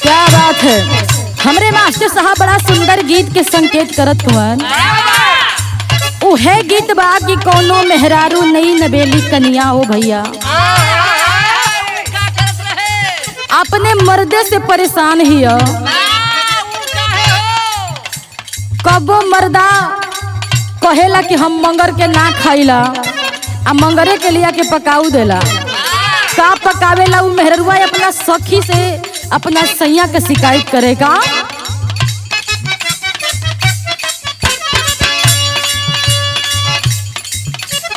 क्या बात है। हमरे मास्टर साहब बड़ा सुंदर गीत के संकेत करत हुआ। उहे गीत बा कि कोनो मेहरारू नई नबेली कनिया हो भैया, अपने मर्दे से परेशान ही हो। कबो मर्दा कहेला कि हम मंगर के ना खाइला, आ मंगरे के लिया के पकाऊ देला। का पकावेला उ मेहरुआ अपना सखी से अपना सैया के शिकायत करेगा।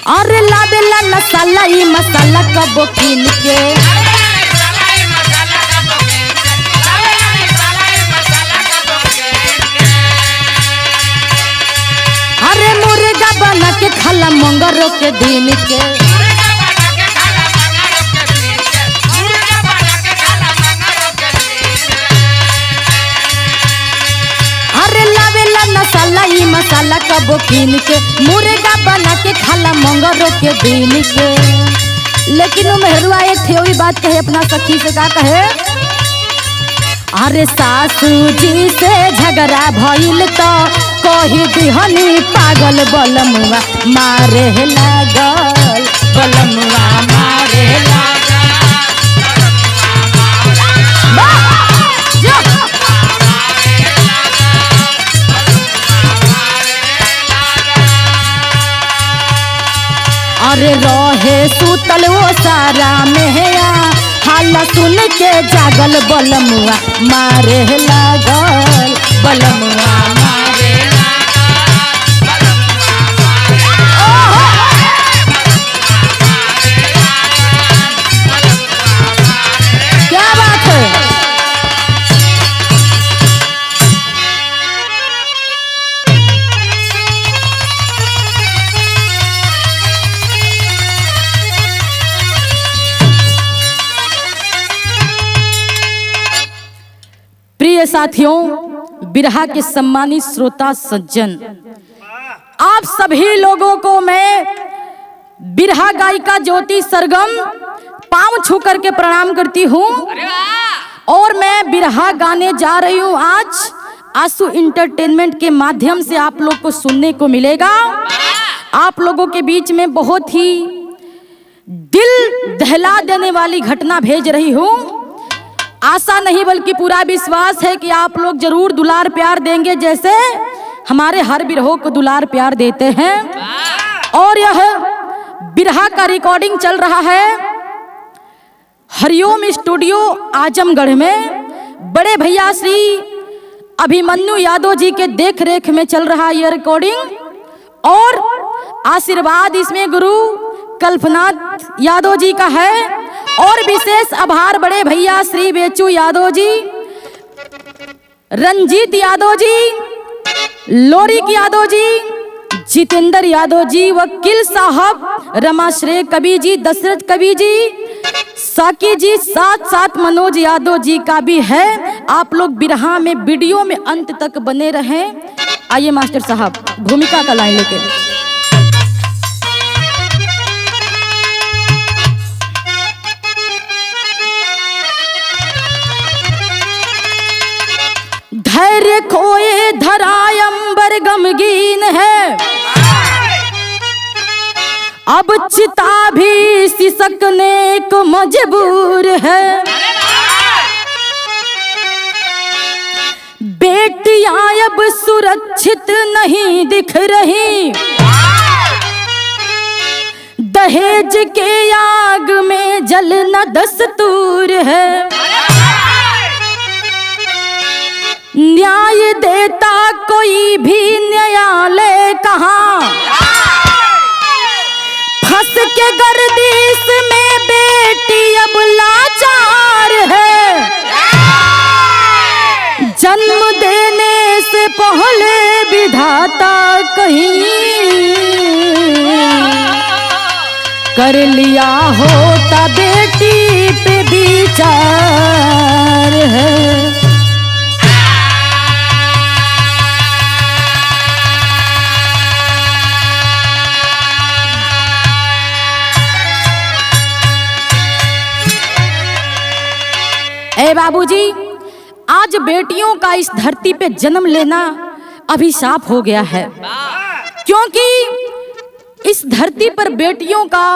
अरे लाबेला मसाला ही मसाला कबो कीन के, अरे मुर्गा बना के खाला मंगरों के दिन के। अरे लावेला मसाला ही मसाला कबो कीन के, मुर्गा बना के खाला मंगरों के दिन के। लेकिन वो मेहरुआ एक ठेवी बात कहे अपना सखी से, का कहे? अरे सासू जी से झगड़ा भइल तो कही दिहनी पागल, बलमुआ मारे लागल, बलमुआ मारे लागल। अरे रहे सुतल वो सारा मेहया, हाला सुन के जागल, बलमुआ मारे लागल, बलमुआ मारे लागल। क्या बात है। प्रिय साथियों, बिरहा के सम्मानित श्रोता सज्जन, आप सभी लोगों को मैं बिरहा गायिका ज्योति सरगम पांव छू करके प्रणाम करती हूँ। और मैं बिरहा गाने जा रही हूँ आज आंसू इंटरटेनमेंट के माध्यम से। आप लोग को सुनने को मिलेगा। आप लोगों के बीच में बहुत ही दिल दहला देने वाली घटना भेज रही हूँ। आशा नहीं बल्कि पूरा विश्वास है कि आप लोग जरूर दुलार प्यार देंगे, जैसे हमारे हर बिरहों को दुलार प्यार देते हैं। और यह बिरहा का रिकॉर्डिंग चल रहा है हरिओम स्टूडियो आजमगढ़ में। बड़े भैया श्री अभिमन्यु यादव जी के देख रेख में चल रहा यह रिकॉर्डिंग। और आशीर्वाद इसमें गुरु कल्पनाथ यादव जी का है। और विशेष आभार बड़े भैया श्री बेचू यादव जी, रंजीत यादव जी, लोरिक यादव जी, जितेंद्र यादव जी, वकील साहब, रमाश्रेय कवि जी, दशरथ कवि जी, साकी जी, साथ साथ मनोज यादव जी का भी है। आप लोग बिरहा में वीडियो में अंत तक बने रहें। आइए मास्टर साहब भूमिका का लाइन लेके। धैर्य खोए धराय अंबर गमगीन है, अब चिता भी सिसकने को मजबूर है। बेटियां अब सुरक्षित नहीं दिख रही, दहेज के आग में जलना दस्तूर है। न्याय देता कोई भी न्यायालय कहाँ, फंस के गर्दिश में बेटी अब लाचार है। जन्म देने से पहले विधाता कहीं कर लिया होता बेटी पे विचार है। ए बाबूजी, आज बेटियों का इस धरती पे जन्म लेना अभिशाप हो गया है, क्योंकि इस धरती पर बेटियों का,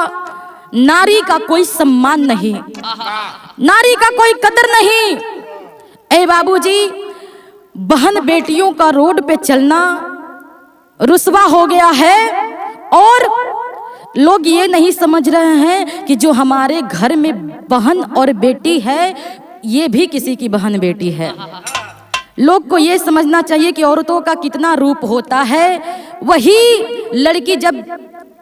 नारी का कोई सम्मान नहीं, नारी का कोई कदर नहीं। ए बाबूजी, बहन बेटियों का रोड पे चलना रुस्वा हो गया है, और लोग ये नहीं समझ रहे हैं कि जो हमारे घर में बहन और बेटी है, ये भी किसी की बहन बेटी है। लोग को ये समझना चाहिए कि औरतों का कितना रूप होता है। वही लड़की जब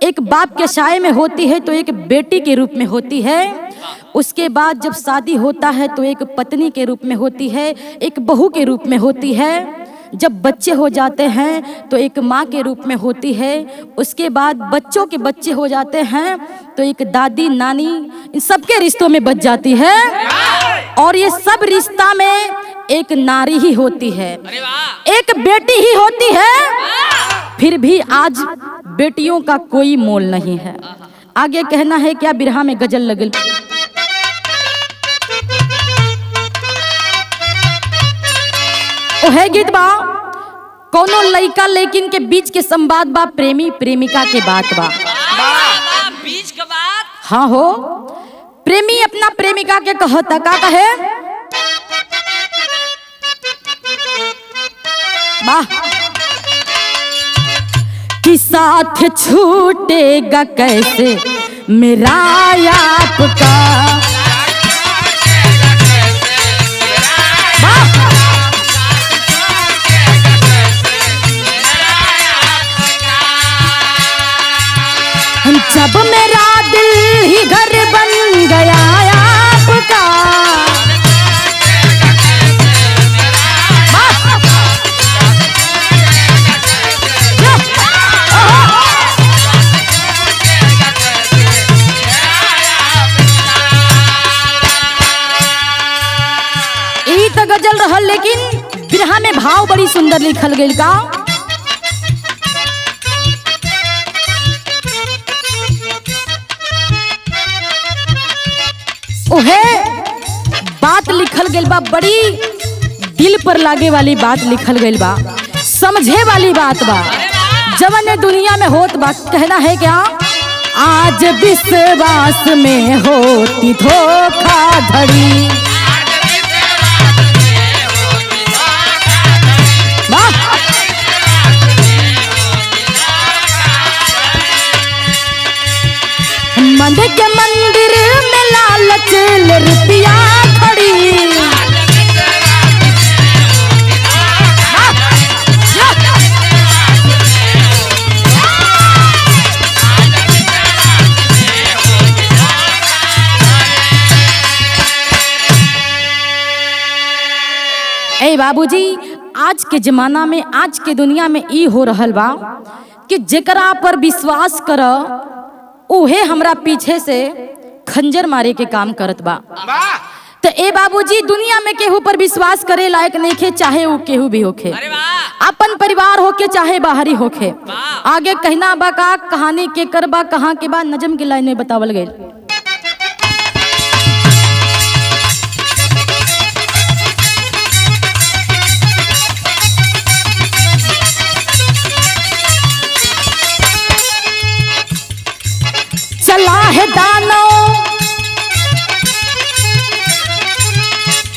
एक बाप के साये में होती है तो एक बेटी के रूप में होती है, उसके बाद जब शादी होता है तो एक पत्नी के रूप में होती है, एक बहू के रूप में होती है, जब बच्चे हो जाते हैं तो एक माँ के रूप में होती है, उसके बाद बच्चों के बच्चे हो जाते हैं तो एक दादी, नानी, इन सबके रिश्तों में बच जाती है, और ये सब रिश्ता में एक नारी ही होती है, एक बेटी ही होती है। फिर भी आज बेटियों का कोई मोल नहीं है। आगे कहना है क्या, बिरहा में गजल लगल। ओहे गीत बा, कोनो लइका लेकिन के बीच के संवाद बा, प्रेमी प्रेमिका के बात बा, बीच का बात। हाँ हो, प्रेमी अपना प्रेमिका के कहता, का कहे, वाह, कि साथ छूटेगा कैसे मेरा आपका, जब मेरा दिल ही घर बन गया आपका, ई तो गजल रहल, लेकिन बिरहा में भाव बड़ी सुंदर लिखल गइल का। ओहे बात लिखल गइल बा, बड़ी दिल पर लागे वाली बात लिखल गइल बा, समझे वाली बात बा, जवन दुनिया में होत बा। कहना है क्या, आज विश्वास में होती धोखाधड़ी, मंदिर के मंदिर में लालच रुपया खड़ी, ए बाबूजी, आज के जमाना में, आज के दुनिया में ई हो रहल बा कि जेकरा पर विश्वास कर उहे हमरा पीछे से खंजर मारे के काम करत बा। तो ए बाबूजी, दुनिया में केहू पर विश्वास करे लायक नहीं खे, चाहे वो केहू भी होखे, अपन परिवार होके चाहे बाहरी होखे। आगे कहना बा का, कहानी के करबा कहाँ के बा, नजम की लाइन में बतावल गइल। चला है दानो,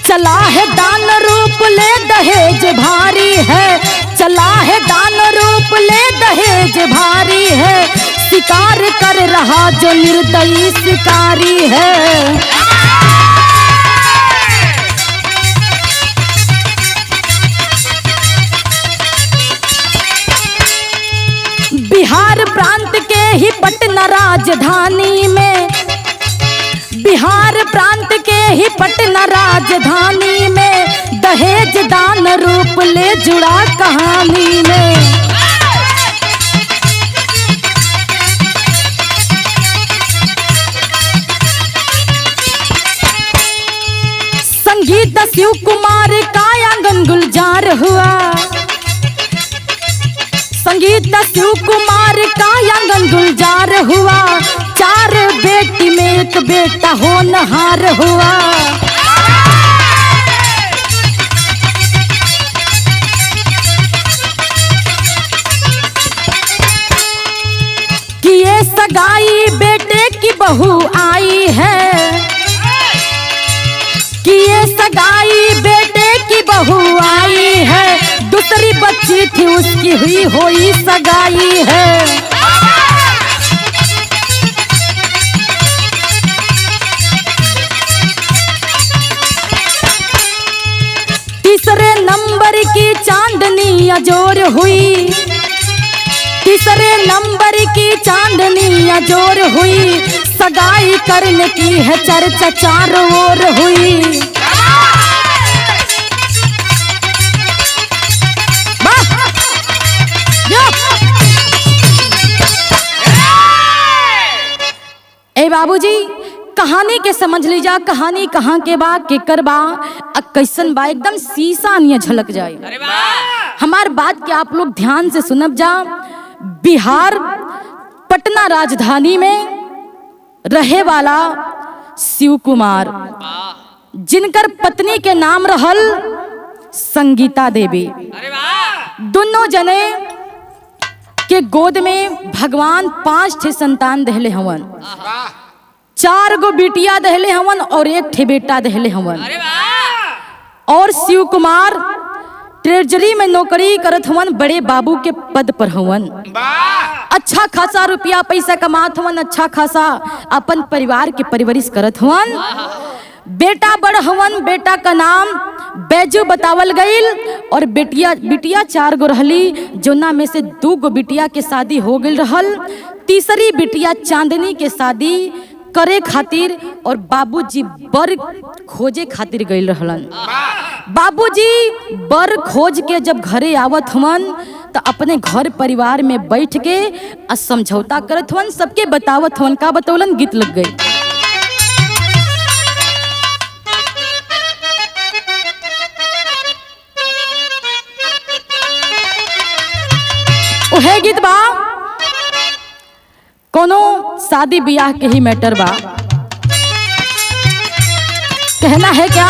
चला है दान रूप ले दहेज भारी है, चला है दान रूप ले दहेज भारी है, शिकार कर रहा जो निर्दयी शिकारी है। बिहार प्रांत के ही पटना राजधानी में, बिहार प्रांत के ही पटना राजधानी में, दहेज दान रूप ले जुड़ा कहानी में। संगीत शिव कुमार का आंगन गुलजार हुआ, संगीत शिव कुमार का आंगन गुलजार हुआ, 4 बेटी में एक बेटा होनहार हुआ। सगाई बेटे की बहू आई है, दूसरी बच्ची थी उसकी हुई सगाई है। तीसरे नंबर की चांदनी अजोर हुई, तीसरे नंबर की चांदनी अजोर हुई, सगाई करने की है चर्चा चारों ओर हुई। ए बाबूजी कहानी के समझ लीजा, कहानी कहाँ के बा केकर बा कैसन बा, एकदम शीशा नियर झलक जाए। अरे वाह हमार बात के आप लोग ध्यान से सुनब जा। बिहार पटना राजधानी में रहे वाला शिव कुमार, जिनकर पत्नी के नाम रहल संगीता देवी। अरे वाह दोनों जने के गोद में भगवान 5 ठे संतान दहले हवन, 4 गो बिटिया दहले हवन और 1 ठे बेटा दहले हवन। अरे वाह और शिव कुमार ट्रेजरी में नौकरी करत हवन, बड़े बाबू के पद पर हवन। अच्छा खासा रुपया पैसा कमात हवन, अच्छा खासा अपन परिवार के परवरिश करत हवन। बेटा बड़ हवन, बेटा का नाम बैजू बतावल गईल और बिटिया 4 गो रहली, जोना में से 2 गो बिटिया के शादी हो गई रहल। तीसरी बिटिया चांदनी के शादी करे खातिर और बाबूजी बर खोजे खातिर गई रहलन। बाबूजी बर खोज के जब घरे आवत हवन तो अपने घर परिवार में बैठ के समझौता करत हवन, सबके बतावत हवन। का बतौलन, गीत लग गई। ओहे गीत बा कोनो शादी ब्याह के ही मैटर बा। कहना है क्या,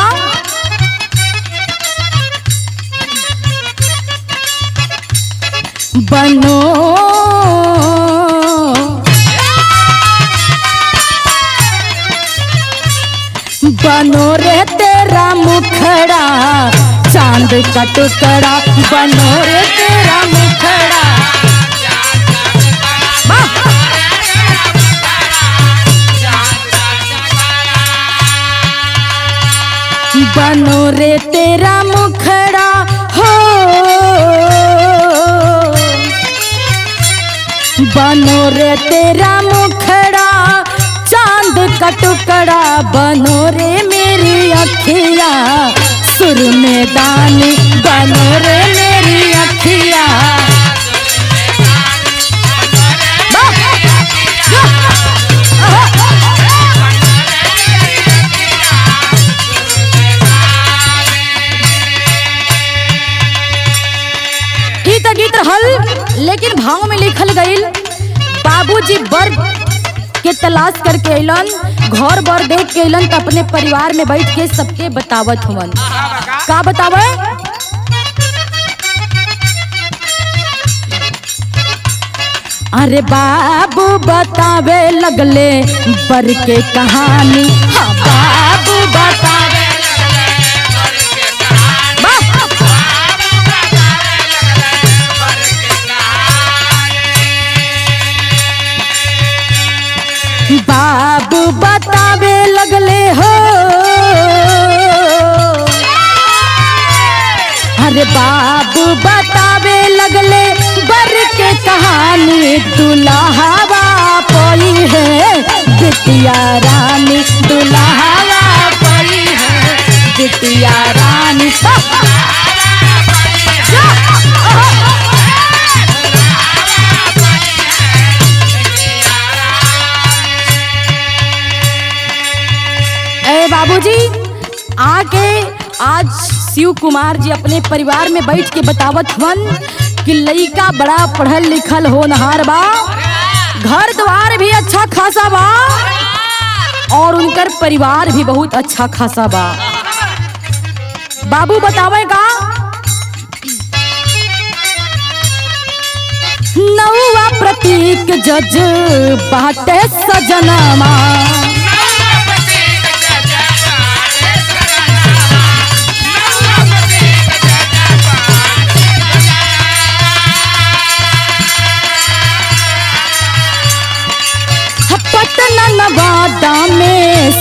बनो बनो रे तेरा मुखड़ा चांद का टुकड़ा, बनो रे तेरा मुखड़ा। बनो रे तेरा मुखड़ा हो, बनो रे तेरा मुखड़ा चांद का टुकड़ा, बनो रे मेरी अखिया सुर में दानी, बनो रे मेरी अखिया। गीत रहल, लेकिन भाव में लिखल गईल, बाबूजी बर के तलाश करके अइलन, घर बर देख के अइलन तो अपने परिवार में बैठ के सबके बतावत हुवन। का बतावे, अरे बाबू बतावे लगले बर के कहानी, हाँ बाबू बतावे बाबू बतावे लगले हो, अरे बाबू बतावे लगले बर के कहानी, दुल्हावा पई है बिटिया रानी, दुल्हावा पई है बिटिया रानी। बाबूजी आके आज शिव कुमार जी अपने परिवार में बैठ के बतावत हवन कि लइका बड़ा पढ़ल लिखल होनहार बा, घर द्वार भी अच्छा खासा बा और उनकर परिवार भी बहुत अच्छा खासा बा। बाबू बतावे का, नौवा प्रतीक जज बाटे सजनमा,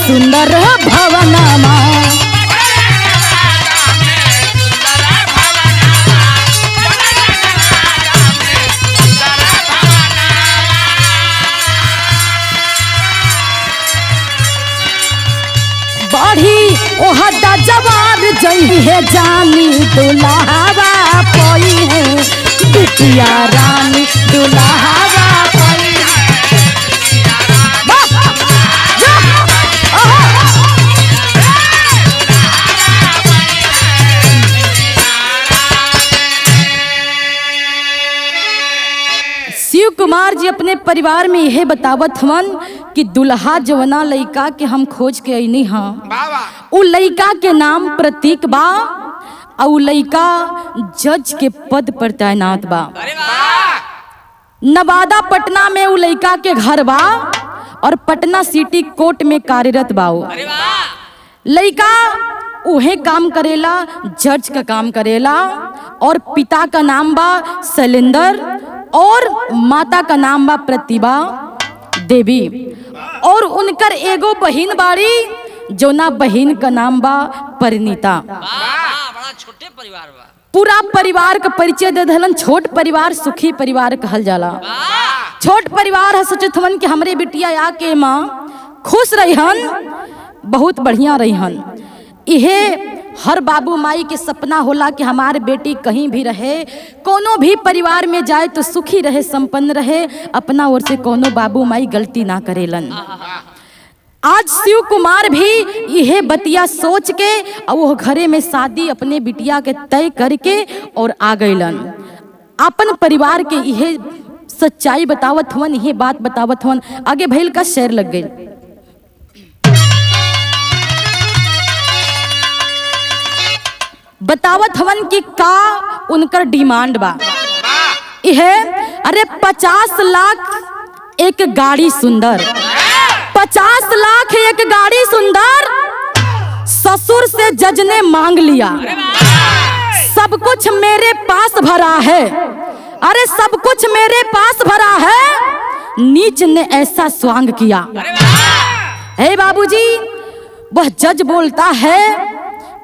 सुंदर भवनमा। बढ़ी ओहदा जवार जई है जानी दुल्हावा पई है बिटिया रानी दुल्हावा पई है। शिव कुमार जी अपने परिवार में यह बतावत हवन कि दुल्हा जवना लइका के हम खोज के अइनी हाँ उ लइका के नाम प्रतीक बा और उ लइका जज के पद पर तैनात बा। नवादा पटना में उ लइका के घर बा और पटना सिटी कोर्ट में कार्यरत बा। लइका उहे काम करेला, जज का काम करेला और पिता का नाम बा शैलेंद्र और माता का नाम बा प्रतिभा देवी और उनकर एगो बहिन बाड़ी जोना बहिन का नाम बा परिणीता। बड़ा छोटे परिवार बा। पूरा परिवार का परिचय दे दहलन। छोट परिवार सुखी परिवार कहल जाला। छोट परिवार है सोचत हवन कि हमरे बिटिया आके माँ खुश रहिहन, बहुत बढ़िया रहिहन। इहे हर बाबू माई के सपना होला कि हमारे बेटी कहीं भी रहे, कोनो भी परिवार में जाए तो सुखी रहे, संपन्न रहे, अपना ओर से कोनो बाबू माई गलती ना करेलन। आज शिव कुमार भी यह बतिया सोच के और वो घरे में शादी अपने बिटिया के तय करके और आ गईलन। अपन परिवार के यह सच्चाई बतावत हवन, यह बात बतावत हवन। आगे भइल का शेर लग गई। बतावत हवन कि का उनकर डिमांड बा। यह अरे 50 लाख एक गाड़ी सुंदर, 50 लाख एक गाड़ी सुंदर ससुर से जज ने मांग लिया। सब कुछ मेरे पास भरा है, अरे सब कुछ मेरे पास भरा है, नीच ने ऐसा स्वांग किया। हे बाबूजी, वह जज बोलता है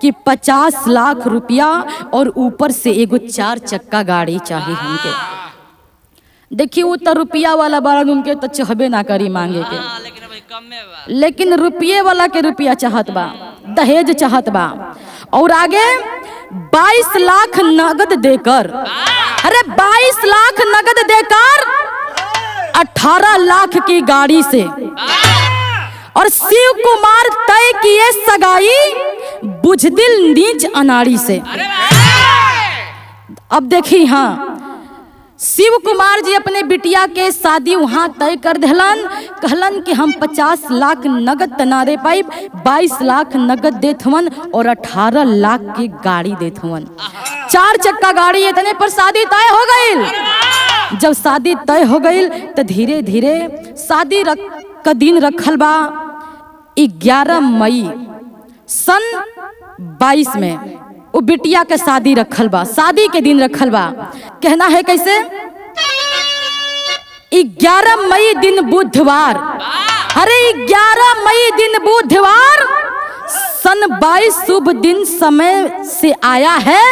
कि 50 लाख रुपया और ऊपर से एगो 4 चक्का गाड़ी चाहिए हमके। देखिए वो तो रुपया वाला बारन उनके तो चाहबे ना करी मांगे के, लेकिन रुपये वाला के रुपया चाहत बा, दहेज चाहत बा। और आगे 22 लाख नगद देकर, अरे 22 लाख नगद देकर 18 लाख की गाड़ी से और शिव कुमार तय किए सगाई बुझदिल नीच अनाड़ी से। अब देखी हाँ, शिव कुमार जी अपने बिटिया के शादी वहां तय कर दिलन। कहलन कि हम 50 लाख नगद तना दे पाई, 22 लाख नगद देत हवन और 18 लाख की गाड़ी देत हवन। 4 चक्का गाड़ी इतने पर शादी तय हो गई। जब शादी तय हो गई तो धीरे धीरे शादी का दिन रखल बा 11 मई सन 22 में वो बिटिया के शादी रखल बा, शादी के दिन रखल बा। कहना है कैसे? 11 मई दिन बुधवार, अरे 11 मई दिन बुधवार सन 22 शुभ दिन समय से आया है।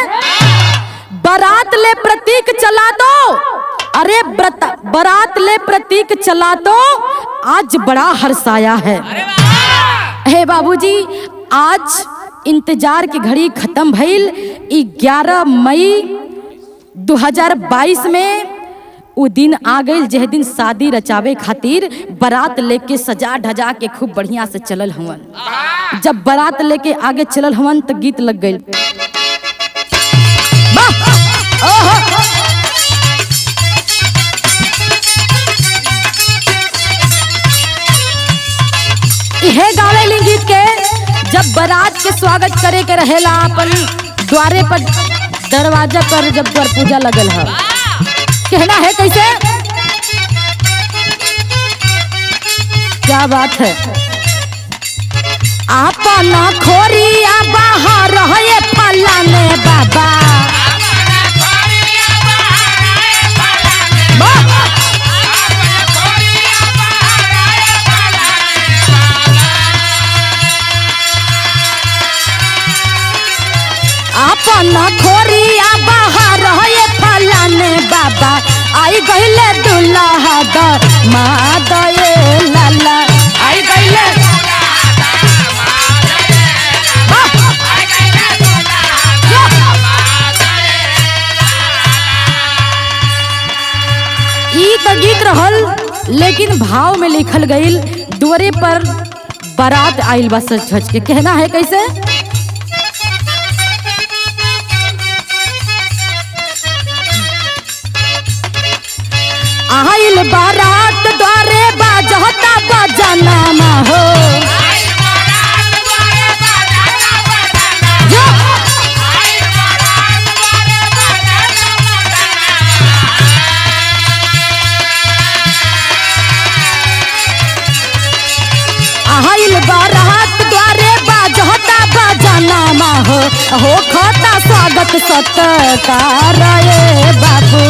बारात ले प्रतीक चला दो, अरे बारात ले प्रतीक चला दो, आज बड़ा हर्षाया है। हे बाबूजी, आज इंतजार की घड़ी खत्म भइल। 11 मई 2022 में वो दिन आ गई जह दिन शादी रचावे खातिर बारात लेके सजा ढजा के खूब बढ़िया से चलल हवन। जब बारात लेके आगे चलल हवन तो गीत लग गई। यह गावे ली गीत के जब बारात के स्वागत करे के रहेला अपन द्वारे पर दरवाजा पर जब द्वार पूजा लगल है। कहना है कैसे? क्या बात है? अपना खोरिया बाहर रहे फलाने बाबा, अपन खोरिया बाहर है फलाने बाबा आई गईले दुल्हा द मादे लाला आई गईले ई तो गीत रहल, लेकिन भाव में लिखल गईल दुआरे पर बारात आइल बा सज धज के। कहना है कैसे? आइल बारात द्वारे बाजता बजाना हो आइल बारात द्वारे बाजता बजाना हो खाता स्वागत सत्कार रे बाबू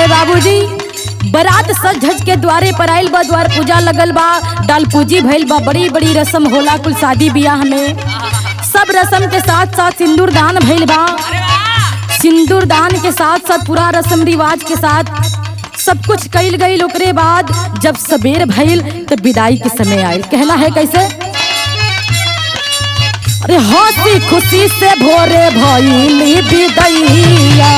बाबूजी बारात सज धज के द्वारे पर आइल बा, द्वार पूजा लगल बा, डाल पूजी भइल बा, बड़ी बड़ी रस्म होला कुल शादी ब्याह में। सब रस्म के साथ साथ सिंदूर दान भइल बा, सिंदूर दान के साथ साथ पूरा रस्म रिवाज के साथ सब कुछ कइल गइल। ओकरे बाद जब सबेर भइल तो विदाई के समय आइल। कहना है कैसे? अरे हंसी खुशी से भोरे भइली विदैया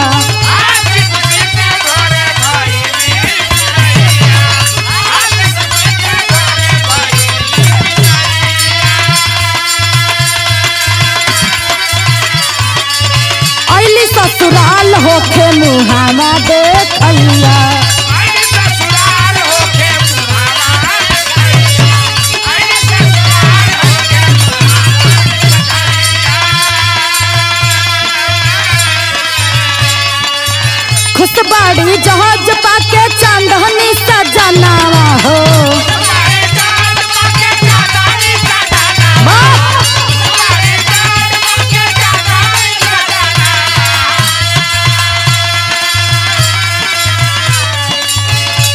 ससुराल होके मुहावा देखैया खुशबाड़ी जहाज पाके चांदनी सजनावा हो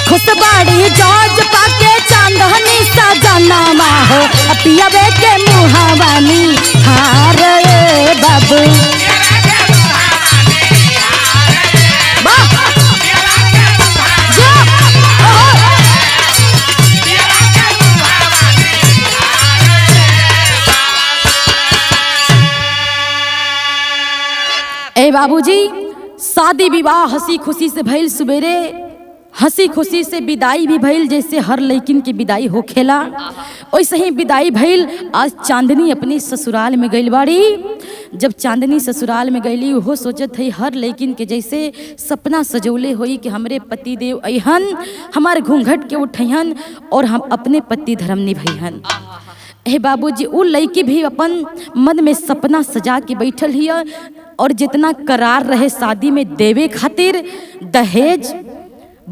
खुशबाड़ी जहाज पाके चांदनी सजनावा हो पियावे के मुहावानी हार रे बाबू ए बाबूजी शादी विवाह हंसी खुशी से भइल, सुबेरे हंसी खुशी से विदाई भी भइल। जैसे हर लड़किन की विदाई होखेला वैसे ही विदाई भइल। आज चांदनी अपने ससुराल में गइल बाड़ी। जब चांदनी ससुराल में गईली वो सोचत है हर लड़किन के जैसे सपना सजौले होई कि हमरे पति देव अहन हमारे घूंघट के उठहन और हम अपने पति धर्म निभैहन। हे बाबूजी उ लड़की भी अपन मन में सपना सजा के बैठल हिया और जितना करार रहे शादी में देवे खातिर दहेज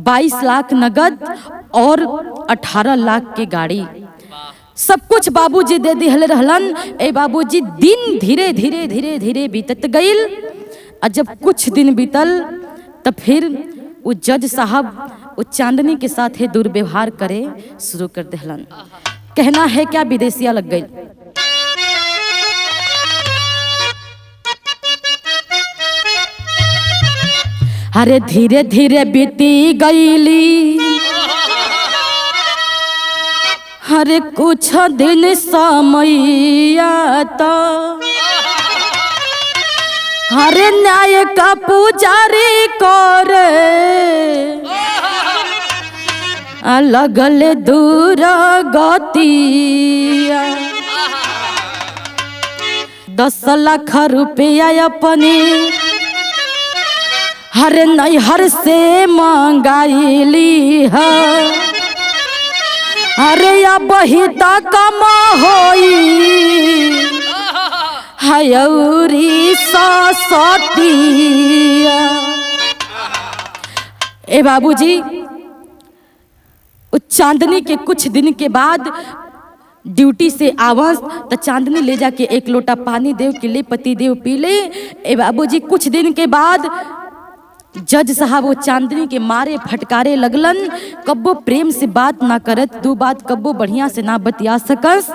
22 लाख नगद और 18 लाख के गाड़ी सब कुछ बाबूजी दे दिहल रहलन। ए बाबूजी दिन धीरे धीरे धीरे धीरे बीतत गईल। और जब कुछ दिन बीतल तब फिर वो जज साहब वो चांदनी के साथ दुर्व्यवहार करे शुरू कर दिहलन। कहना है क्या विदेशिया लग गई। अरे धीरे धीरे बीती गईली अरे कुछ दिन समैया तो अरे न्याय का पुजारी करे लगल दूर गतिया 10 लाख रुपया अपने हर नैहर से मंगाइली है। अरे अब ही तक होई हयौरी सतिया। ए बाबूजी चांदनी के कुछ दिन के बाद ड्यूटी से आवाज तो चांदनी ले जाके 1 लोटा पानी देव के ले पति देव पी ले। ए बाबूजी कुछ दिन के बाद जज साहब वो चांदनी के मारे फटकारे लगलन, कब्बो प्रेम से बात ना करत, दो बात कब्बो बढ़िया से ना बतिया सकस,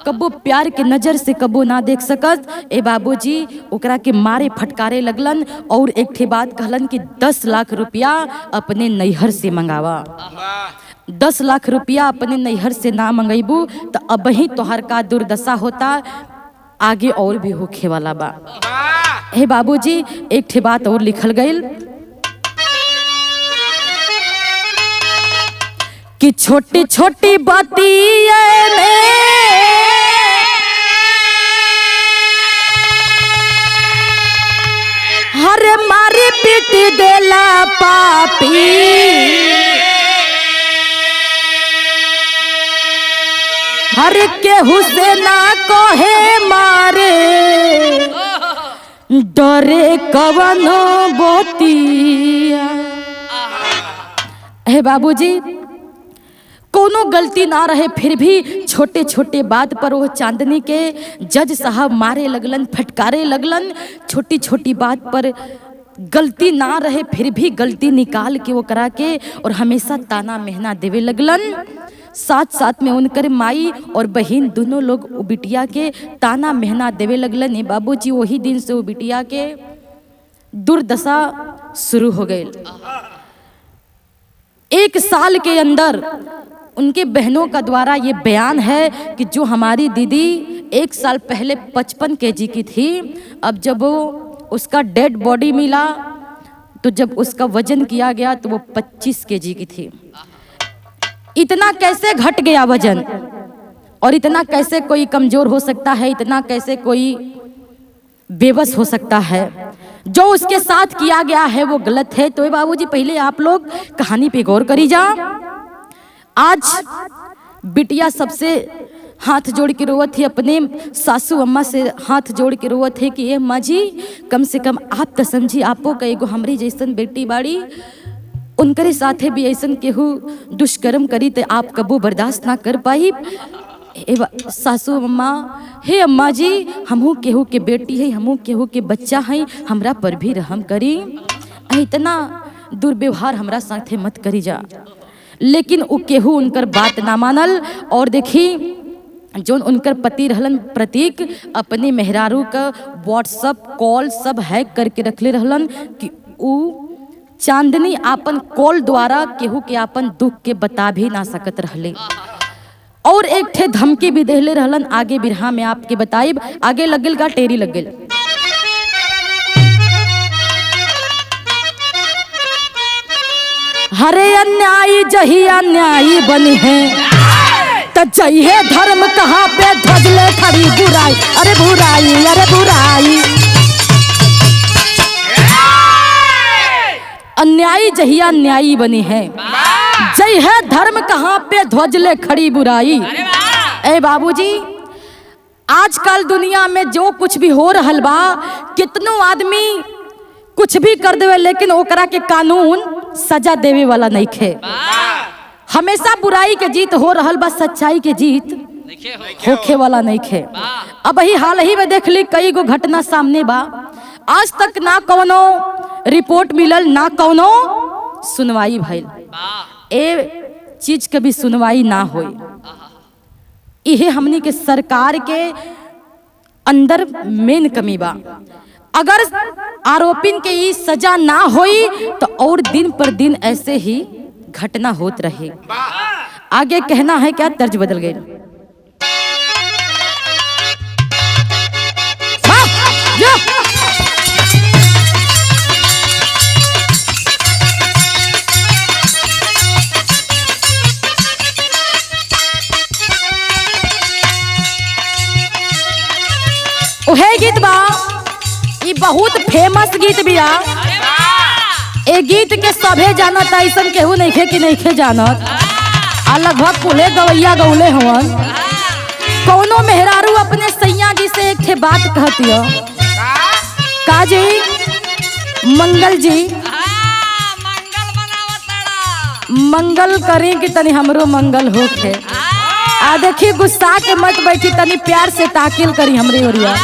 कब्बो प्यार के नजर से कब्बो ना देख सकस। ए बाबूजी ओकरा के मारे फटकारे लगलन और एक ठे बात कहलन कि 10 लाख रुपया अपने नैहर से मंगावा। 10 लाख रुपया अपने नैहर से ना मंगेबू तो अब ही तोहर का दुर्दशा होता, आगे और भी होखे वाला बा। हे बाबूजी एक ठे बात और लिखल गईल कि छोटी छोटी बातिये में हर मारी पीटी देला पापी, हर केहू से ना कहे मारे डरे कवनो बोतिया। हे बाबूजी कोनो गलती ना रहे फिर भी छोटे छोटे बात पर वो चांदनी के जज साहब मारे लगलन, फटकारे लगलन। छोटी छोटी बात पर गलती ना रहे फिर भी गलती निकाल के वो करा के और हमेशा ताना मेहना देवे लगलन। साथ साथ में उनकर माई और बहन दोनों लोग वो बिटिया के ताना मेहना देवे लगलन। बाबूजी वही दिन से वो बिटिया के दुर्दशा शुरू हो गई। 1 साल के अंदर उनके बहनों का द्वारा ये बयान है कि जो हमारी दीदी 1 साल पहले 55 kg की थी, अब जब वो उसका डेड बॉडी मिला तो जब उसका वजन किया गया तो वो 25 kg की थी। इतना कैसे घट गया वजन, और इतना कैसे कोई कमजोर हो सकता है, इतना कैसे कोई बेबस हो सकता है। जो उसके साथ किया गया है वो गलत है। तो बाबूजी पहले आप लोग कहानी पे गौर करी जा। आज बिटिया सबसे हाथ जोड़ के रोवत है, अपने सासू अम्मा से हाथ जोड़ के रोवत है कि ए माँ जी कम से कम आप तो समझी, आपो का एगो हमरी जैसन बेटी बाड़ी, उनकरे साथे भी ऐसन केहू दुष्कर्म करी तो आप कबो बर्दाश्त ना कर पाई। सासू अम्मा, हे अम्मा जी हमहू केहू के बेटी है, हमहू केहू के बच्चा है, हमरा पर भी रहम करी, इतना दुर्व्यवहार हमरा साथे मत करी जा। लेकिन वो केहू उनकर बात ना मानल। और देखी जो उनकर पति रहलन प्रतीक, अपने मेहरारू का व्हाट्सएप कॉल सब हैक करके रखले रहलन कि ऊ चांदनी आपन कॉल द्वारा केहू के आपन दुख के बता भी ना सकत रहले। और एक ठे धमकी भी देले रहलन, आगे बिरहा में आपके बताइब, आगे लगल का टेरी लगल। हरे अन्यायी जही अन्यायी बनी है तो जइहे धर्म कहाँ पे ध्वजले खड़ी बुराई, अरे बुराई अरे बुराई। अन्यायी जहिया न्यायी बनी है, जय है धर्म कहाँ पे ध्वजले खड़ी बुराई। ए बाबूजी आजकल दुनिया में जो कुछ भी हो रहल बा, कितनो आदमी कुछ भी कर देवे लेकिन ओकरा के कानून सजा देवे वाला नहीं खे। हमेशा बुराई के जीत हो रहल बा, सच्चाई के जीत होखे वाला नहीं खे। अब ही हाल ही में देख ली कई गो घटना सामने बा, आज तक ना कौनो रिपोर्ट मिलल, ना कौनो सुनवाई भइल। ए चीज के भी सुनवाई ना होई। इहे हमनी के सरकार के अंदर मेन कमी बा। अगर आरोपिन के ई सजा ना होई तो और दिन पर दिन ऐसे ही घटना होत रहे। आगे कहना है क्या, तर्ज बदल गई। ओहे गीत बा, ये बहुत फेमस गीत बिया। ए गीत के सभे जानत, ऐसन केहू नहीं खे कि नहीं खे जानत। लगभग कुले गवैया गौले हवन। कौनो मेहरारू अपने सैया जी से एक ठे बात कहती हो, का जी मंगल जी मंगल करें कि तनी हमरो मंगल होखे। आ देखी गुस्सा के मत बैठी, तनी प्यार से ताकिल करी हमरे ओरिया।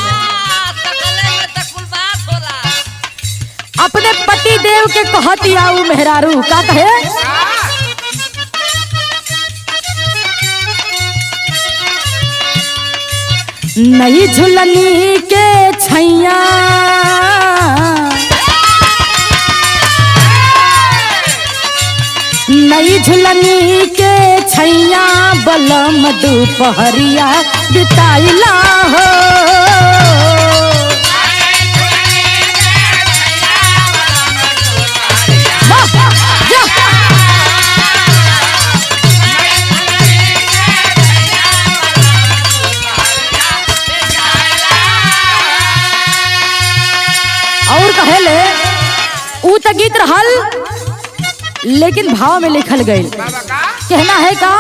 अपने पति देव के कहती आऊ मेहरारू का कहे नई झुलनी के छैया नई झुलनी के छैया बलम दोपहरिया बिताइला हो और कहेले ऊ त गीत रहल लेकिन भाव में लिखल गई कहना है का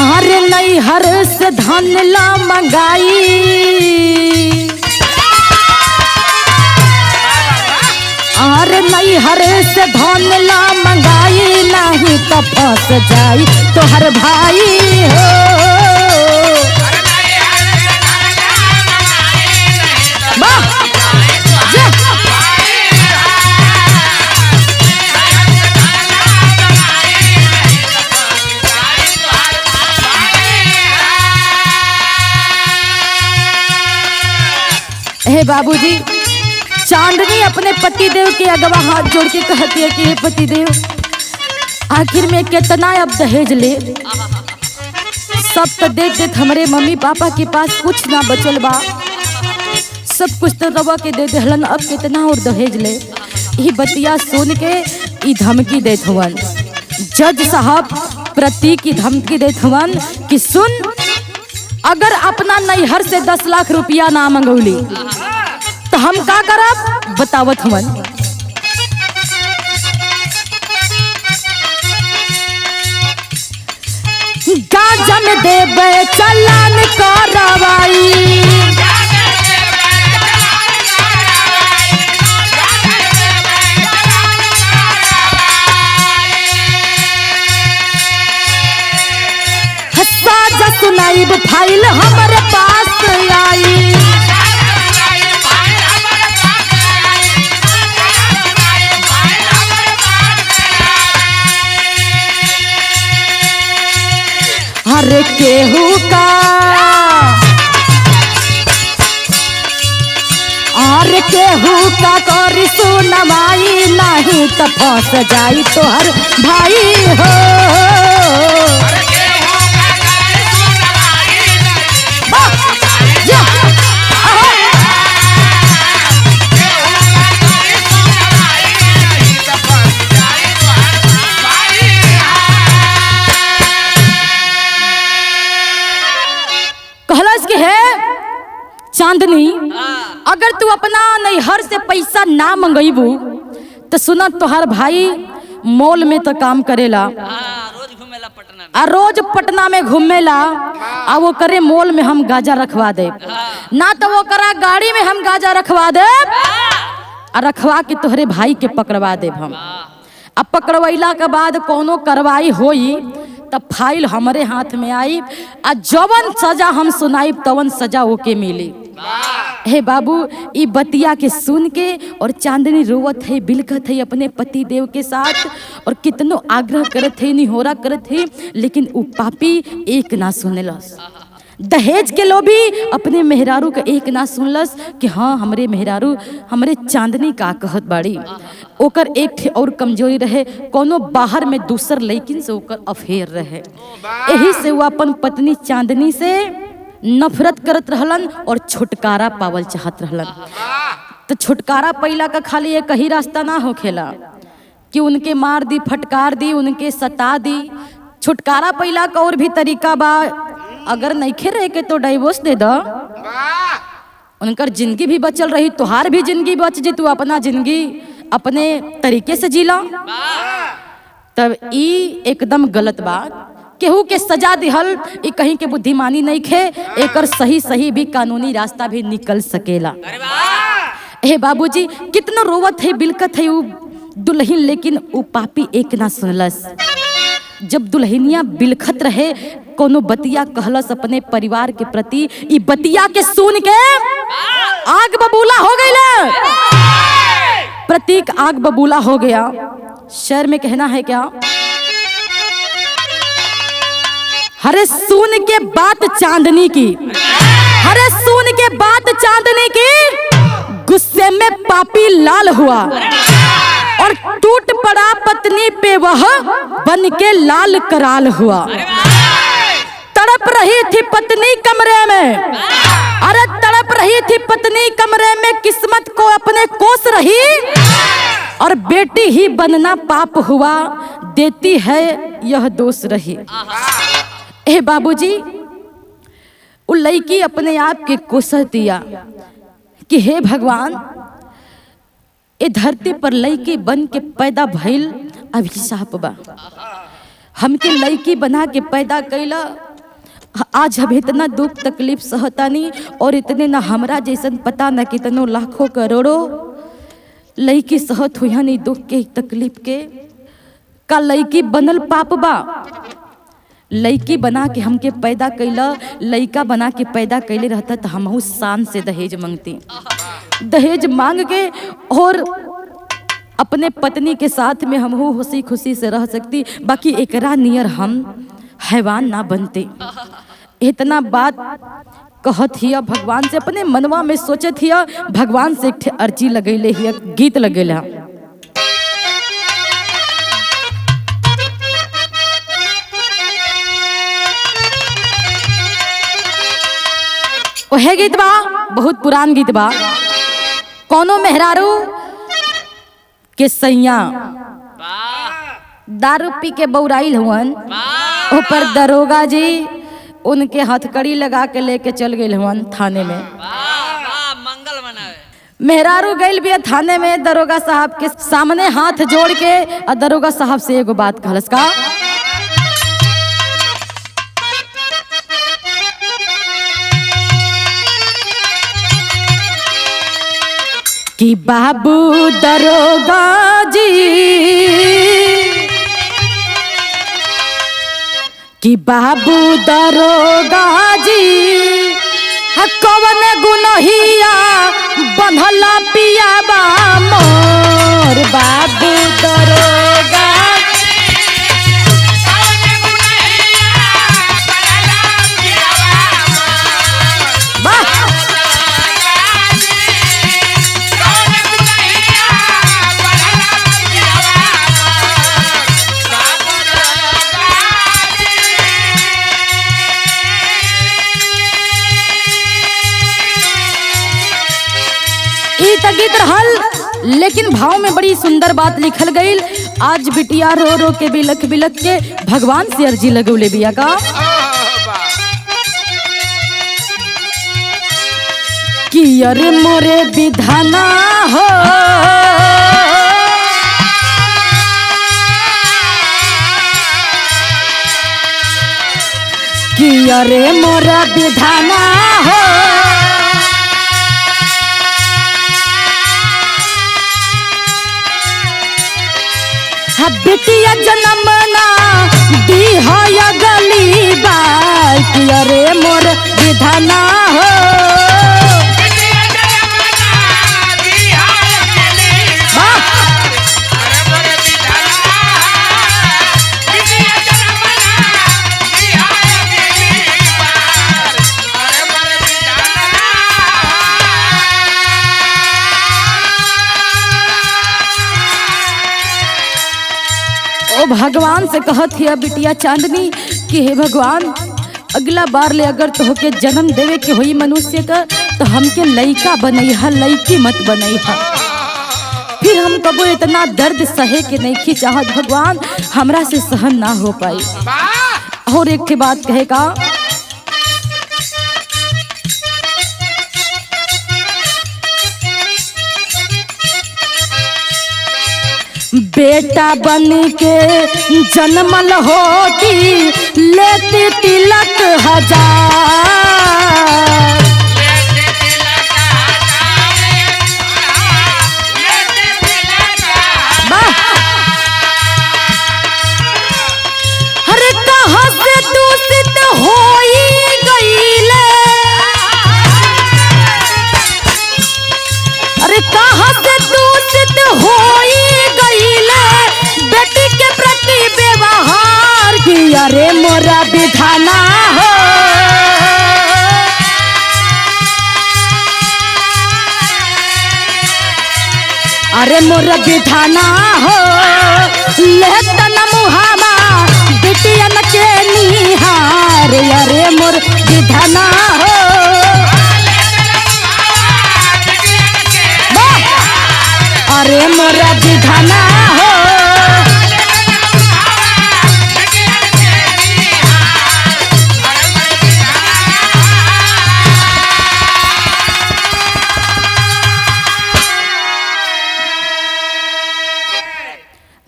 अरे नहीं हर से धन ला मंगाई अरे नहीं हर से धन ला मंगाई नहीं तो फंस जाई तोहर भाई हो हे बाबूजी चांदनी अपने पति देव के अगवा हाथ जोड़ के कहती है कि हे पति देव आखिर में कितना अब दहेज ले सब तो देख देख हमारे मम्मी पापा के पास कुछ ना बचल बा सब कुछ तो रवा के दे देहलन अब कितना और दहेज ले ये बतिया सुन के ई धमकी देत हवन जज साहब प्रतीक की धमकी देत हवन कि सुन अगर अपना नैहर से 10 लाख रुपया ना मंगौली तो हम का करब बतावत हवन गाजा में देबे चलान करवाई साजा सुनाई फाइल हमारे पास आई हर केहू का और केहू का करी सुनवाई नहीं तो फंस जाई तोहर भाई हो कहलस कि है चांदनी अगर तू अपना नैहर से पैसा ना मंगईबू तो सुना तोहार भाई मॉल में तो काम करेला रोज घूमेला पटना में आ रोज पटना में घूमेला आ वो करे मॉल में हम गाजा रखवा दे ना तो वो करा गाड़ी में हम गाजा रखवा दे आ रखवा के तोहरे भाई के पकड़वा दे हम अब पकड़वैला के बाद कोनो कार्रवाई होई तब फाइल हमारे हाथ में आई आ जवन सजा हम सुनाई तवन सजा ओके मिली हे बाबू ई बतिया के सुन के और चांदनी रोवत है बिलखत है अपने पति देव के साथ और कितनो आग्रह करत है निहोरा करत है लेकिन उ पापी एक ना सुनलस दहेज के लोभी अपने मेहरारू का एक ना सुनलस कि हाँ हमरे मेहरारू हमरे चांदनी का कहत बाड़ी ओकर एक ठे और कमजोरी रहे कोनो बाहर में दूसर लड़किन से ओकर अफेयर रहे यही से वो अपन पत्नी चांदनी से नफरत करत रहलन और छुटकारा पावल चाहत रहलन तो छुटकारा पहिला का खाली एक ही रास्ता ना होखेला कि उनके मार दी फटकार दी उनके सता दी छुटकारा पहिला का और भी तरीका बा अगर नहीं रहे के तो डाइवोर्स दे दो उनकर जिंदगी भी बचल रही तुहार भी जिंदगी बच जी तू अपना जिंदगी अपने तरीके से जीला तब ई एकदम गलत बात केहू के सजा दिहल ई कहीं के बुद्धिमानी नहीं खे एकर सही सही भी कानूनी रास्ता भी निकल सकेला हे बाबूजी कितना रोवत है बिलकत है उ दुल्हन लेकिन उ पापी एक ना सुनलस जब दुल्हनिया बिलखत रहे कोनो बतिया कहलस अपने परिवार के प्रति, ई बतिया के सुन के आग बबूला हो गई। प्रतीक आग बबूला हो गया। शेर में कहना है क्या, हरे सुन के बात चांदनी की, हरे सुन के बात चांदनी की, गुस्से में पापी लाल हुआ और टूट पड़ा पत्नी पे वह बन के लाल कराल हुआ। तड़प रही थी पत्नी कमरे में, अरे तड़प रही थी पत्नी कमरे में, किस्मत को अपने कोस रही और बेटी ही बनना पाप हुआ, देती है यह दोष रही। ए बाबूजी, वो लड़की अपने आप के कोसत दिया कि हे भगवान, ए धरती पर लड़की बन के पैदा भइल अभिशाप बा। हमके लड़की बना के पैदा कैला, आज हम इतना दुख तकलीफ सहतानी और इतने ना हमरा जैसन पता न कितनों लाखों करोड़ों लड़की सहत हुई नहीं दुख के तकलीफ के। का लड़की बनल पाप बा? लड़की बना के हमके पैदा कैला, लड़का बना के पैदा कैले रहता तो हम शान से दहेज मांगती, दहेज मांग के और अपने पत्नी के साथ में हम खुशी खुशी से रह सकती, बाकी एकरा नियर हम हैवान ना बनते। इतना बात कहत हिया भगवान से, अपने मनवा में सोचत हिया, भगवान से एक अर्जी लगैले हिया, गीत लगेला। ओहे गीत बा, बहुत पुरान गीत बा। कोनो मेहरारू के सैया दारू पी के बौराइल हुवन, ऊपर दरोगा जी उनके हथकड़ी लगा के लेके चल गए हुवन थाने में। मंगल मनावे। मेहरारू गइल भी थाने में, दरोगा साहब के सामने हाथ जोड़ के और दरोगा साहब से एगो बात कहलस का, कि बाबू दरोगा जी, कि बाबू दरोगा जी, कवन गुनहिया बंधला पियाबा मोर, बाबू दरोगा गीत रहल, लेकिन भाव में बड़ी सुंदर बात लिखल गई। आज बिटिया रो रो के बिलख बिलख के भगवान से अर्जी लगौले बिया का, कि अरे मोरे विधाना हो, कि अरे मोरा विधाना हो, बिटिया जन्मना दी हो या गली बार, कि अरे मोर विधाना हो, भगवान से कहत हिया बिटिया चांदनी कि हे भगवान, अगला बार ले अगर तोहके जन्म देवे के होई मनुष्य का, तो हमके लइका बनैहा, लइकी मत बनैहा। फिर हम कबो इतना दर्द सहे के नहीं चाहत भगवान, हमरा से सहन ना हो पाई। और एक बात कहेगा, बेटा बन के जन्मल होती, लेती तिलक हजार, अरे मोरा विधाना हो, अरे मोरा विधाना हो, लेतन मुहामा बिटियन के निहार, अरे मोर विधाना हो, अरे मोरा विधाना हो।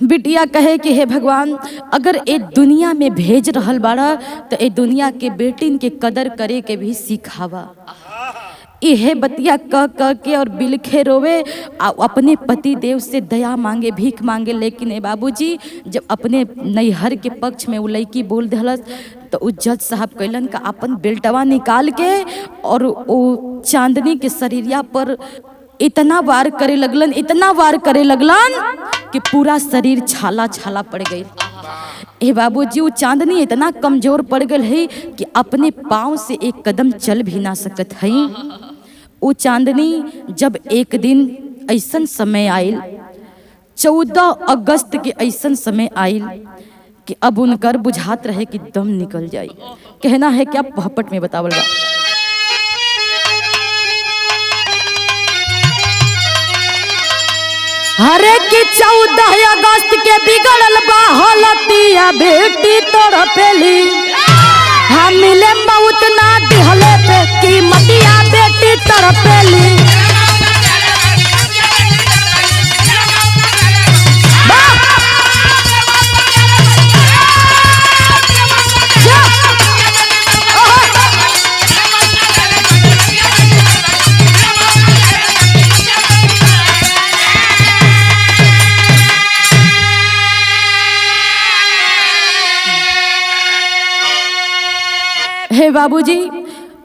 बिटिया कहे कि हे भगवान, अगर ए दुनिया में भेज रहल बाड़ा तो ए दुनिया के बेटिन के कदर करे के भी सिखावा। इहे बतिया कह के और बिलखे रोवे, अपने पति देव से दया मांगे, भीख मांगे। लेकिन ए बाबूजी जब अपने नैहर के पक्ष में वो लड़की बोल दिलस तो उ जज साहब कैलन का अपन बेल्टवा निकाल के और वो चांदनी के शरीरिया पर इतना वार करे लगलन, इतना वार करे लगलन कि पूरा शरीर छाला छाला पड़ गई। हे बाबूजी वो चांदनी इतना कमजोर पड़ गई है कि अपने पाँव से एक कदम चल भी ना सकत है। वो चांदनी जब एक दिन ऐसन समय आयल, 14 अगस्त के ऐसन समय आयल कि अब उनकर बुझात रहे कि दम निकल जाए। कहना है क्या पहपट में बतावल बा। हरे कि 14 अगस्त के बिगड़ल बा हलतिया बेटी तड़पेली, हम मिले मौत ना दिहले पे कीमतिया बेटी तड़पेली। हे बाबूजी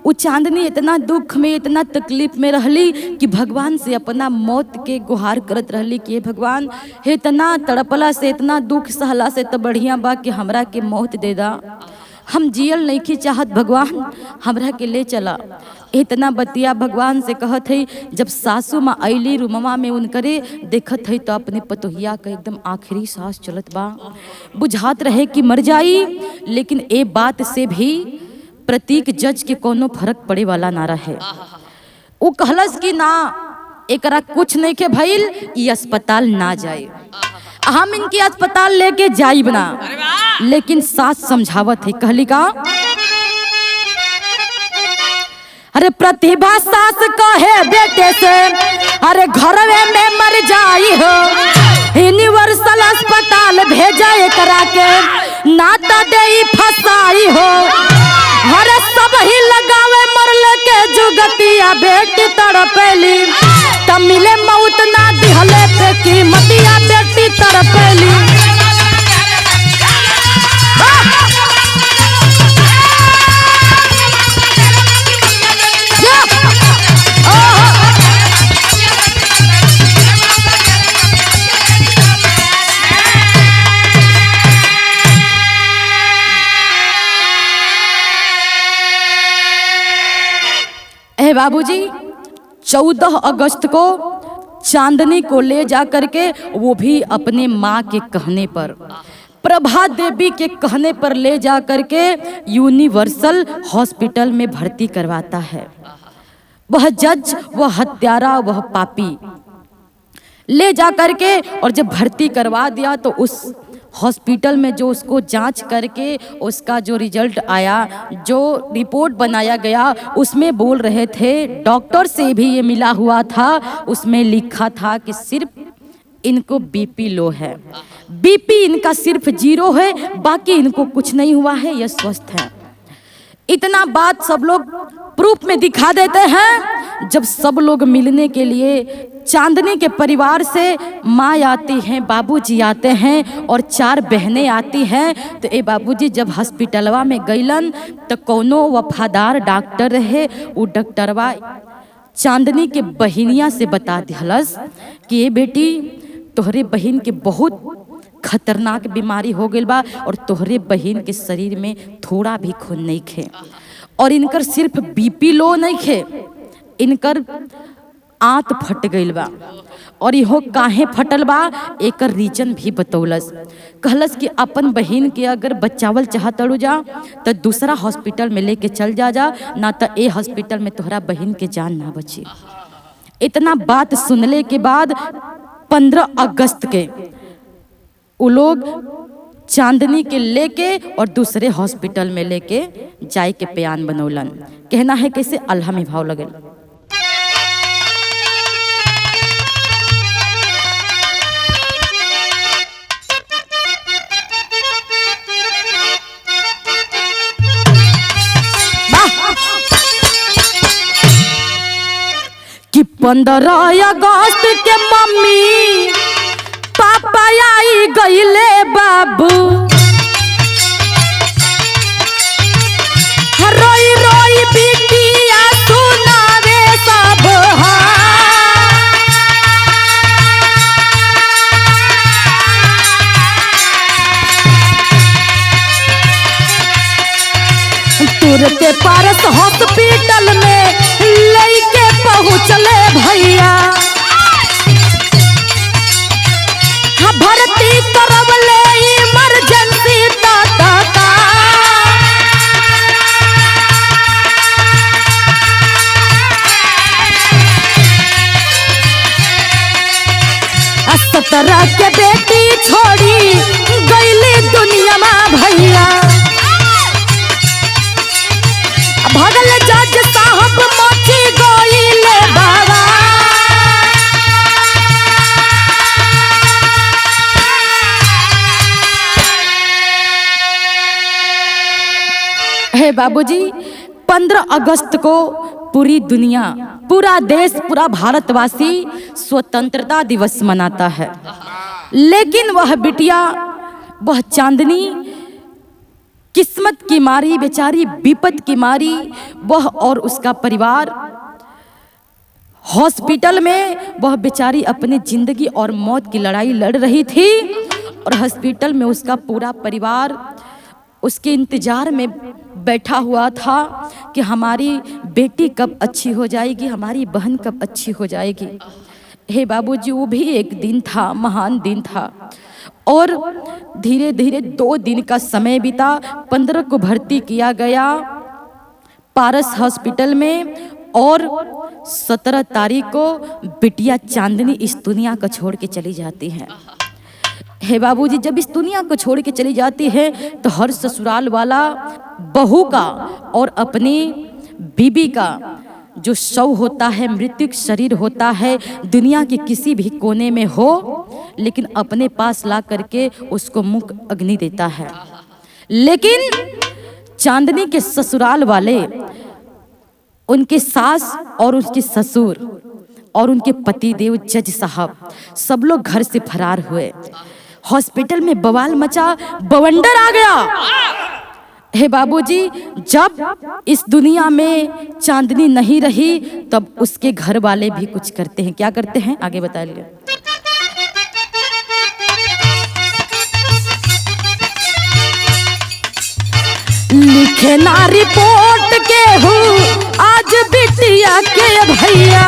वो चांदनी इतना दुख में, इतना तकलीफ में रहली कि भगवान से अपना मौत के गुहार करत रहली कि हे भगवान, हे इतना तड़पला से, इतना दुख सहला से तो बढ़िया बा कि हमरा के मौत दे दा। हम जियल नहीं की चाहत, भगवान हमरा के ले चला। इतना बतिया भगवान से कहत है। जब सासू माँ अली रूमवा में उनकरे देखत है तो अपने पतोहिया का एकदम आखिरी सांस चलत बा, बुझात रहे कि मर जाई। लेकिन ए बात से भी प्रतीक जज के कोनो फर्क पड़े वाला ना रहे। वो कहलस कि ना एकरा कुछ नहीं के भइल, ये अस्पताल ना जाए, हम इनके अस्पताल लेके जाइब ना। लेकिन सास समझावत है, कहली का अरे प्रतिभा सास कहे बेटे से, अरे घर में मर जाई हो, यूनिवर्सल अस्पताल भेजा एकरा के, नाता दे फसाई हो। हरे सब ही लगावे मरल के जुगतिया बेटी तड़पेली, तब मिले मौत ना दिहले पे कीमतिया बेटी तड़पेली। बाबूजी 14 अगस्त को चांदनी को ले जा करके, वो भी अपने माँ के कहने पर, प्रभा देवी के कहने पर ले जा करके यूनिवर्सल हॉस्पिटल में भर्ती करवाता है। वह जज, वह हत्यारा, वह पापी ले जा करके और जब भर्ती करवा दिया तो उस हॉस्पिटल में जो उसको जांच करके उसका जो रिजल्ट आया, जो रिपोर्ट बनाया गया, उसमें बोल रहे थे, डॉक्टर से भी ये मिला हुआ था, उसमें लिखा था कि सिर्फ इनको बीपी लो है, बीपी इनका सिर्फ 0 है, बाकी इनको कुछ नहीं हुआ है, ये स्वस्थ है। इतना बात सब लोग प्रूफ में दिखा देते हैं। जब सब लोग मिलने के लिए चांदनी के परिवार से माँ आती हैं, बाबूजी आते हैं और 4 बहनें आती हैं, तो ए बाबूजी जब हॉस्पिटलवा में गईलन तो कोनो वफादार डॉक्टर रहे, वो डॉक्टरवा चांदनी के बहिनिया से बता दिहलस कि ये बेटी तोहरे बहन के बहुत खतरनाक बीमारी हो गई बा और तोहरे बहन के शरीर में थोड़ा भी खून नहीं खे और इनकर सिर्फ बीपी लो नहीं खे, इनकर आंत फट गईल बा और इहो काहे फटल बा एकर रीजन भी बतौलस। कहलस कि अपन बहन के अगर बचावल चाहतड़ू जा तो दूसरा हॉस्पिटल में लेके चल जा ना तो ए हॉस्पिटल में तोहरा बहन के जान ना बची। इतना बात सुनले के बाद 15 अगस्त के वो लोग चांदनी के लेके और दूसरे हॉस्पिटल में लेके जाए के प्लान बनौलन। कहना है कैसे अल्लाह में भाव लगल। कि 15 अगस्त के मम्मी पापा आई गईले बाबू, रोई रोई बिटिया सुनावे सब तुरते पारस हॉस्पिटल में लेके पहुँचले भैया, भर्ती करवले इमरजेंसी ताता। 17 के बेटी छोड़ी गईली दुनिया में भैया, भगल जज साहब मची गईले बाबा। हे बाबूजी, 15 अगस्त को पूरी दुनिया, पूरा देश, पूरा भारतवासी स्वतंत्रता दिवस मनाता है। लेकिन वह बिटिया, वह चांदनी किस्मत की मारी, बेचारी विपत की मारी, वह और उसका परिवार हॉस्पिटल में, वह बेचारी अपनी जिंदगी और मौत की लड़ाई लड़ रही थी और हॉस्पिटल में उसका पूरा परिवार उसके इंतजार में बैठा हुआ था कि हमारी बेटी कब अच्छी हो जाएगी, हमारी बहन कब अच्छी हो जाएगी। हे बाबूजी, वो भी एक दिन था, महान दिन था और धीरे धीरे 2 दिन का समय बीता। 15 को भर्ती किया गया पारस हॉस्पिटल में और 17 तारीख को बिटिया चांदनी इस दुनिया को छोड़ के चली जाती है। हे बाबूजी, जब इस दुनिया को छोड़ के चली जाती है तो हर ससुराल वाला बहू का और अपनी बीबी का जो शव होता है, मृत्यु शरीर होता है, दुनिया के किसी भी कोने में हो, लेकिन अपने पास ला करके उसको मुख अग्नि देता है। लेकिन चांदनी के ससुराल वाले, उनके सास और उसके ससुर और उनके पतिदेव जज साहब, सब लोग घर से फरार हुए। हॉस्पिटल में बवाल मचा, बवंडर आ गया। हे बाबूजी, जब इस दुनिया में चांदनी नहीं रही तब उसके घर वाले भी कुछ करते हैं। क्या करते हैं आगे बता लिया। लिखे ना रिपोर्ट के हूँ आज बिटिया के भैया,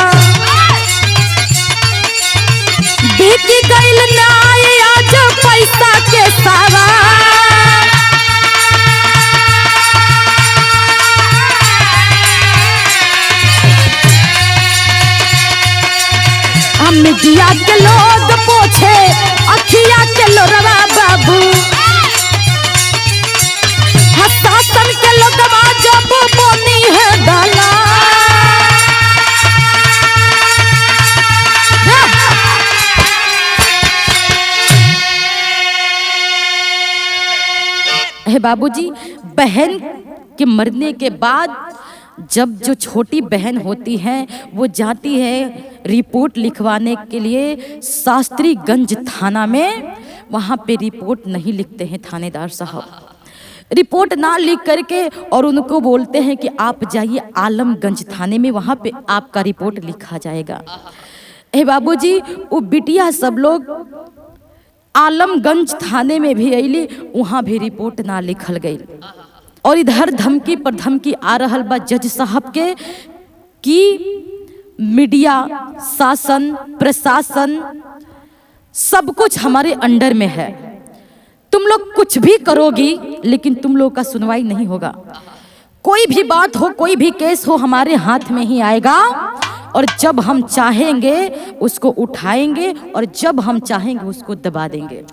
बीती गईल नाय आज पैसा के सावा। हम मीडिया के लोग पूछे अखिया के लोरवा बाबू, शासन के लोगवा जब बोनी है डाला। हे बाबूजी, बहन के मरने के बाद जब जो छोटी बहन होती है वो जाती है रिपोर्ट लिखवाने के लिए शास्त्रीगंज थाना में। वहाँ पे रिपोर्ट नहीं लिखते हैं थानेदार साहब, रिपोर्ट ना लिख करके और उनको बोलते हैं कि आप जाइए आलमगंज थाने में, वहाँ पे आपका रिपोर्ट लिखा जाएगा। हे बाबूजी, वो बिटिया सब लोग आलमगंज थाने में भी अली, वहाँ भी रिपोर्ट ना लिखल गई। और इधर धमकी पर धमकी आ रहल बा जज साहब के कि मीडिया, शासन, प्रशासन सब कुछ हमारे अंडर में है, तुम लोग कुछ भी करोगी लेकिन तुम लोग का सुनवाई नहीं होगा। कोई भी बात हो, कोई भी केस हो, हमारे हाथ में ही आएगा और जब हम चाहेंगे उसको उठाएंगे और जब हम चाहेंगे उसको दबा देंगे।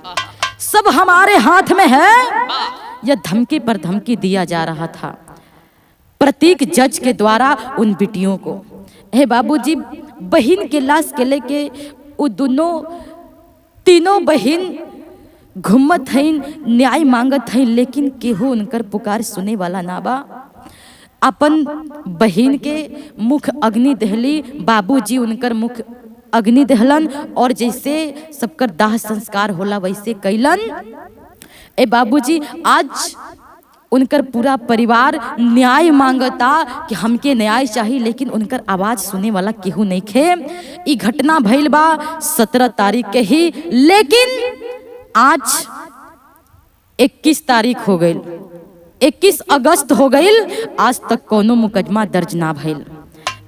सब हमारे हाथ में है। यह धमकी पर धमकी दिया जा रहा था प्रतीक जज के द्वारा उन बिटियों को। हे बाबूजी, बहन के लाश के लेके वो तीनों बहन घुमत हईन, न्याय मांगत हईन, लेकिन केहू उनकर पुकार सुने वाला ना बा। अपन बहन के मुख अग्नि दहली, बाबूजी उनकर मुख अग्नि दहलन और जैसे सबकर दाह संस्कार होला वैसे कैलन। ए बाबूजी, आज उनकर पूरा परिवार न्याय मांगता कि हमके न्याय चाहिए, लेकिन उनकर आवाज सुने वाला केहू नहीं खे। ई घटना भइल बा 17 तारीख के ही, लेकिन आज 21 तारीख हो गई, 21 अगस्त हो गई, आज तक कोनो मुकदमा दर्ज ना भइल।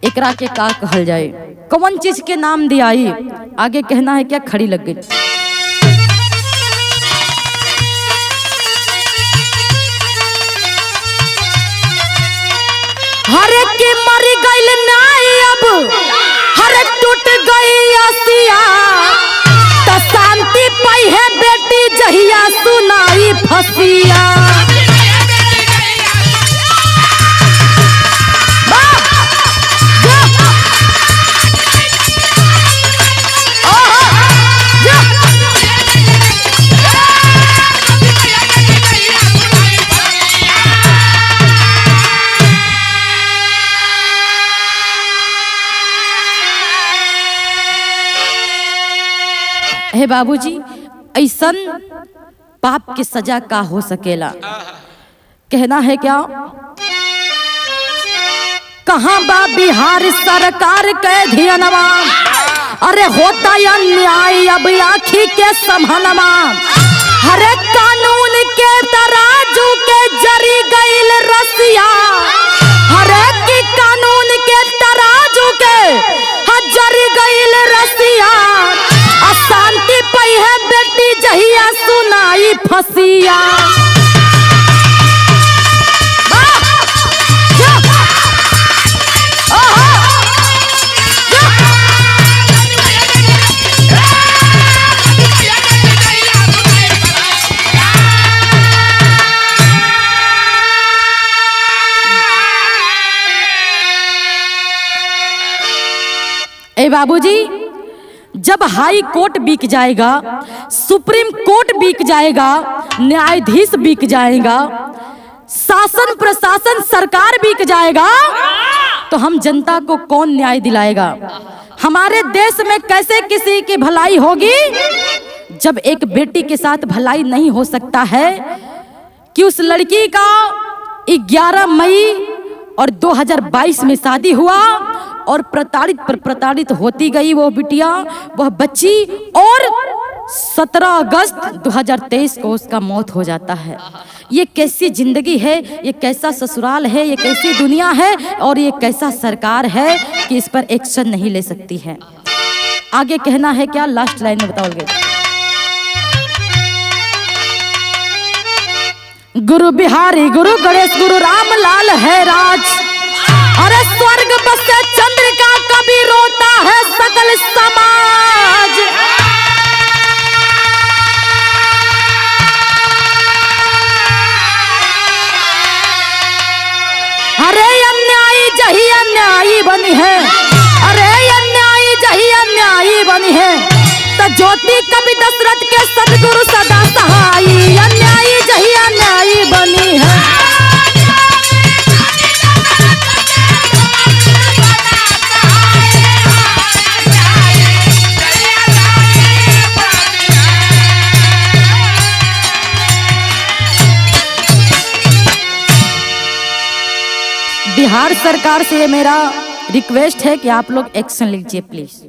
एकरा के का कहल जाए, कौन चीज के नाम दियाई? आगे कहना है क्या, खड़ी लग गई। हरे के मर गइल नाई, अब हरे टूट गई आसिया, त शांति पाई है बेटी जहिया सुनाई फसिया। हे बाबूजी, ऐसन पाप की सजा का हो सकेला? कहना है क्या, कहाँ बा बिहार सरकार के धियनवा, अरे होता या न्याय अब आखी के संभलवा। हरे कानून के तराजू के जरी गईल रसिया, हरे की कानून के तराजू के जरी गईल रसिया। शांति पई है बेटी जहिया सुनाई फसिया। ए बाबूजी, जब हाई कोर्ट बिक जाएगा, सुप्रीम कोर्ट बिक जाएगा, न्यायाधीश बिक जाएगा, शासन प्रशासन सरकार बिक जाएगा, तो हम जनता को कौन न्याय दिलाएगा? हमारे देश में कैसे किसी की भलाई होगी? जब एक बेटी के साथ भलाई नहीं हो सकता है कि उस लड़की का 11 मई और 2022 में शादी हुआ और प्रताड़ित पर प्रताड़ित होती गई वो बिटिया, वह बच्ची, और 17 अगस्त 2023 को उसका मौत हो जाता है। ये कैसी जिंदगी है, ये कैसा ससुराल है, ये कैसी दुनिया है और ये कैसा सरकार है कि इस पर एक्शन नहीं ले सकती है। आगे कहना है क्या, लास्ट लाइन में बताओगे। गुरु बिहारी, गुरु गणेश, गुरु रामलाल है राज, अरे स्वर्ग बसे चंद्रिका, कभी रोता है सकल समाज। अरे अन्यायी जही अन्यायी बनी है, अरे अन्यायी जही अन्यायी बनी है, तो ज्योति कवि दशरथ के सदगुरु सदा सहाई। अन्यायी जही अन्यायी बनी है। बिहार सरकार से मेरा रिक्वेस्ट है कि आप लोग एक्शन लीजिए प्लीज।